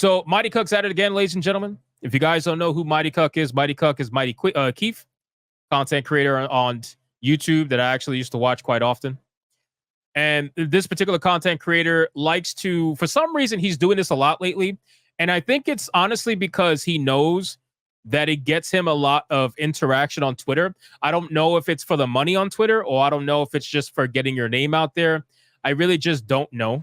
So Mighty Cuck's at it again, ladies and gentlemen. If you guys don't know who Mighty Cuck is Mightykeef, content creator on YouTube that I actually used to watch quite often. And this particular content creator likes to, for some reason, he's doing this a lot lately. And I think it's honestly because he knows that it gets him a lot of interaction on Twitter. I don't know if it's for the money on Twitter, or I don't know if it's just for getting your name out there. I really just don't know.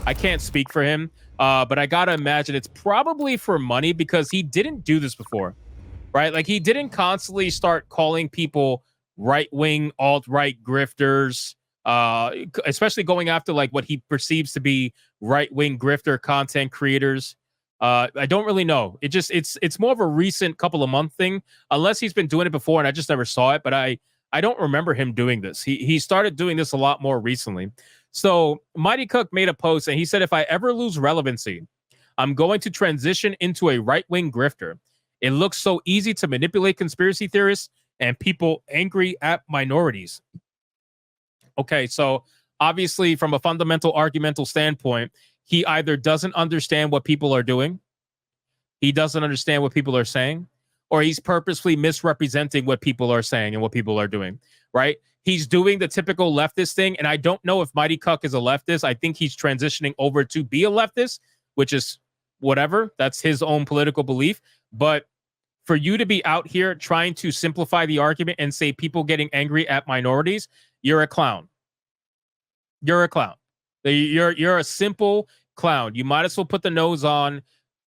I can't speak for him, but I gotta imagine it's probably for money, because he didn't do this before, right? Like, he didn't constantly start calling people right-wing, alt-right grifters, especially going after like what he perceives to be right-wing grifter content creators. I don't really know. It's more of a recent couple of month thing, unless he's been doing it before and I just never saw it. But I don't remember him doing this. He started doing this a lot more recently. So Mighty Cuck made a post and he said, if I ever lose relevancy, I'm going to transition into a right-wing grifter. It looks so easy to manipulate conspiracy theorists and people angry at minorities. Okay, so obviously from a fundamental argumental standpoint, he either doesn't understand what people are doing, he doesn't understand what people are saying, or he's purposefully misrepresenting what people are saying and what people are doing, right? He's doing the typical leftist thing, and I don't know if Mighty Cuck is a leftist. I think he's transitioning over to be a leftist, which is whatever. That's his own political belief. But for you to be out here trying to simplify the argument and say people getting angry at minorities, you're a clown. You're a clown. You're a simple clown. You might as well put the nose on.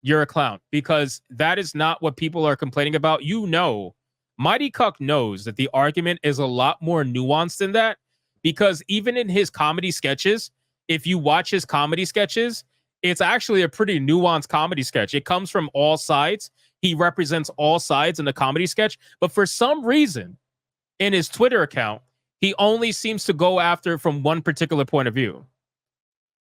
You're a clown, because that is not what people are complaining about. You know, Mighty Cuck knows that the argument is a lot more nuanced than that, because even in his comedy sketches, if you watch his comedy sketches, it's actually a pretty nuanced comedy sketch. It comes from all sides. He represents all sides in the comedy sketch. But for some reason, in his Twitter account, he only seems to go after from one particular point of view.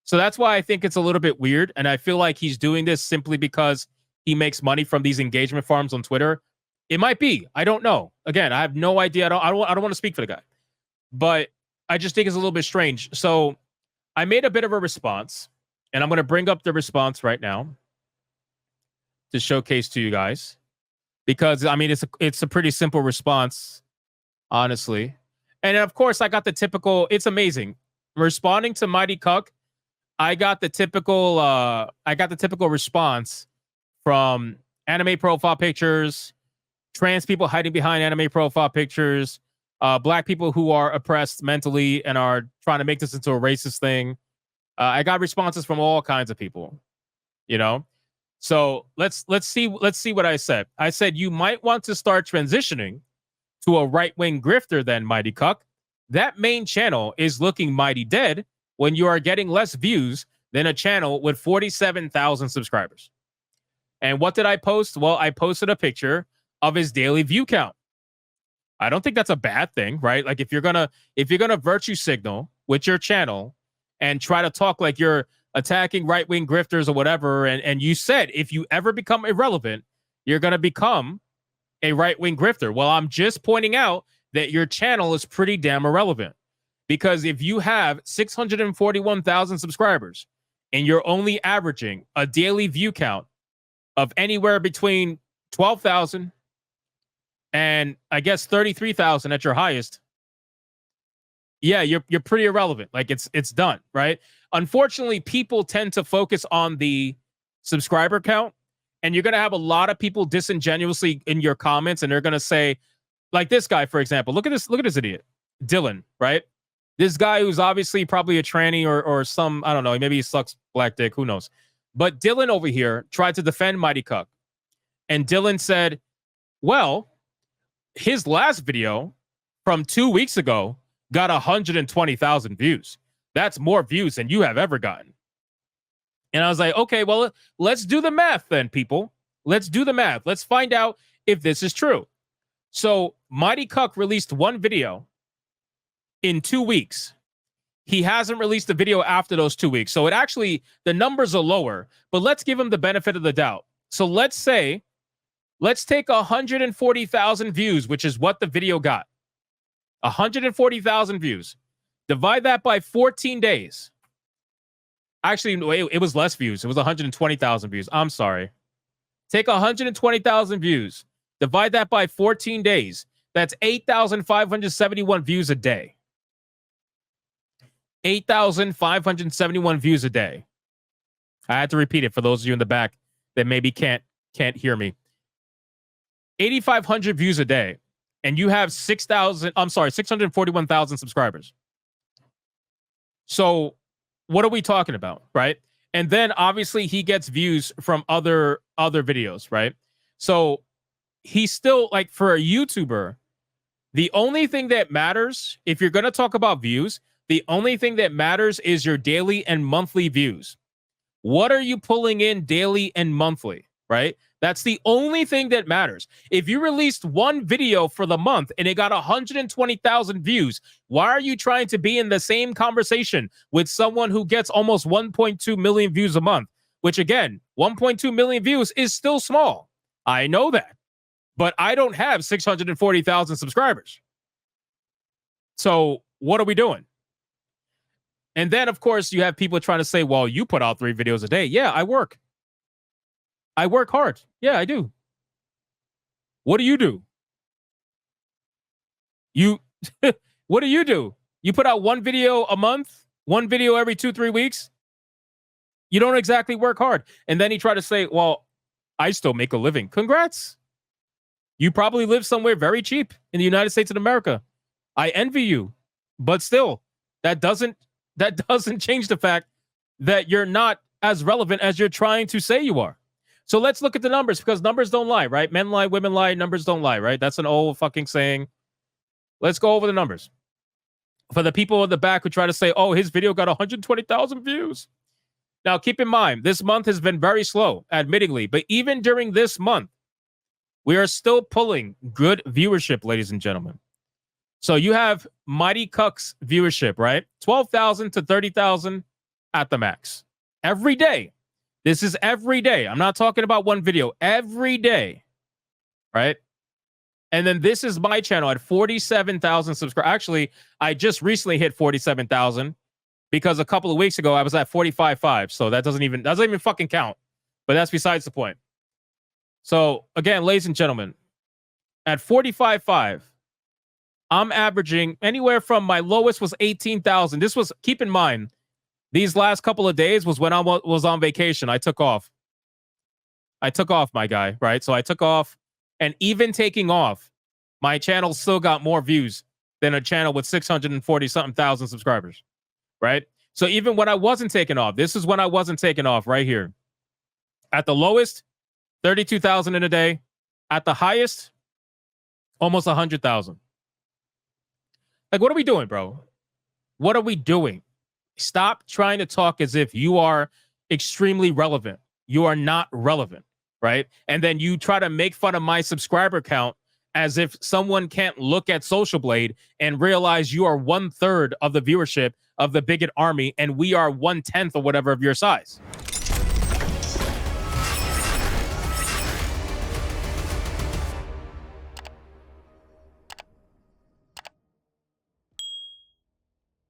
So that's why I think it's a little bit weird. And I feel like he's doing this simply because he makes money from these engagement farms on Twitter. It might be. I don't know. Again, I have no idea. I don't want to speak for the guy. But I just think it's a little bit strange. So I made a bit of a response, and I'm going to bring up the response right now to showcase to you guys, because I mean, it's a pretty simple response, honestly. And of course, I got the typical, it's amazing. Responding to Mighty Cuck, I got the typical response from anime profile pictures, trans people hiding behind anime profile pictures, black people who are oppressed mentally and are trying to make this into a racist thing. I got responses from all kinds of people, you know. So let's see what I said. I said, you might want to start transitioning to a right-wing grifter then, Mighty Cuck. That main channel is looking mighty dead when you are getting less views than a channel with 47,000 subscribers. And what did I post? Well, I posted a picture of his daily view count. I don't think that's a bad thing, right? Like, if you're gonna virtue signal with your channel and try to talk like you're attacking right-wing grifters or whatever, and you said if you ever become irrelevant, you're gonna become a right-wing grifter. Well, I'm just pointing out that your channel is pretty damn irrelevant, because if you have 641,000 subscribers and you're only averaging a daily view count of anywhere between 12,000 and I guess 33,000 at your highest, yeah, you're pretty irrelevant. Like, it's done, right? Unfortunately, people tend to focus on the subscriber count, and you're going to have a lot of people disingenuously in your comments, and they're going to say, like this guy, for example, look at this idiot, Dylan, right? This guy who's obviously probably a tranny or some, I don't know, maybe he sucks black dick, who knows? But Dylan over here tried to defend Mighty Cuck, and Dylan said, well, his last video from 2 weeks ago got 120,000 views. That's more views than you have ever gotten. And I was like, okay, well, let's do the math then, people. Let's do the math. Let's find out if this is true. So Mighty Cuck released one video in 2 weeks. He hasn't released a video after those 2 weeks. So it actually, the numbers are lower, but let's give him the benefit of the doubt. So let's say Let's take 140,000 views, which is what the video got. 140,000 views. Divide that by 14 days. Actually, it was less views. It was 120,000 views. I'm sorry. Take 120,000 views. Divide that by 14 days. That's 8,571 views a day. 8,571 views a day. I had to repeat it for those of you in the back that maybe can't hear me. 8,500 views a day, and you have 641,000 subscribers. So what are we talking about, right? And then obviously he gets views from other videos, right? So he's still, like, for a YouTuber, the only thing that matters, if you're going to talk about views, the only thing that matters is your daily and monthly views. What are you pulling in daily and monthly, right? That's the only thing that matters. If you released one video for the month and it got 120,000 views, why are you trying to be in the same conversation with someone who gets almost 1.2 million views a month? Which, again, 1.2 million views is still small. I know that. But I don't have 640,000 subscribers. So what are we doing? And then, of course, you have people trying to say, well, you put out 3 videos a day. Yeah, I work. I work hard. Yeah, I do. What do you do? What do you do? You put out 1 video a month? 1 video every 2-3 weeks? You don't exactly work hard. And then he tried to say, well, I still make a living. Congrats. You probably live somewhere very cheap in the United States of America. I envy you. But still, that doesn't change the fact that you're not as relevant as you're trying to say you are. So let's look at the numbers, because numbers don't lie, right? Men lie, women lie, numbers don't lie, right? That's an old fucking saying. Let's go over the numbers. For the people in the back who try to say, oh, his video got 120,000 views. Now, keep in mind, this month has been very slow, admittingly. But even during this month, we are still pulling good viewership, ladies and gentlemen. So you have Mightykeef's viewership, right? 12,000 to 30,000 at the max. Every day. This is every day. I'm not talking about one video. Every day. Right? And then this is my channel at 47,000 subscribers. Actually, I just recently hit 47,000 because a couple of weeks ago I was at 45.5. So that doesn't even fucking count. But that's besides the point. So again, ladies and gentlemen, at 45.5, I'm averaging anywhere from, my lowest was 18,000. This was, keep in mind, these last couple of days was when I was on vacation. I took off. My guy, right? So I took off, and even taking off, my channel still got more views than a channel with 640-something thousand subscribers, right? So even when I wasn't taking off, this is when I wasn't taking off right here. At the lowest, 32,000 in a day. At the highest, almost 100,000. Like, what are we doing, bro? What are we doing? Stop trying to talk as if you are extremely relevant. You are not relevant, right? And then you try to make fun of my subscriber count as if someone can't look at Social Blade and realize you are 1/3 of the viewership of the bigot army and we are 1/10 or whatever of your size.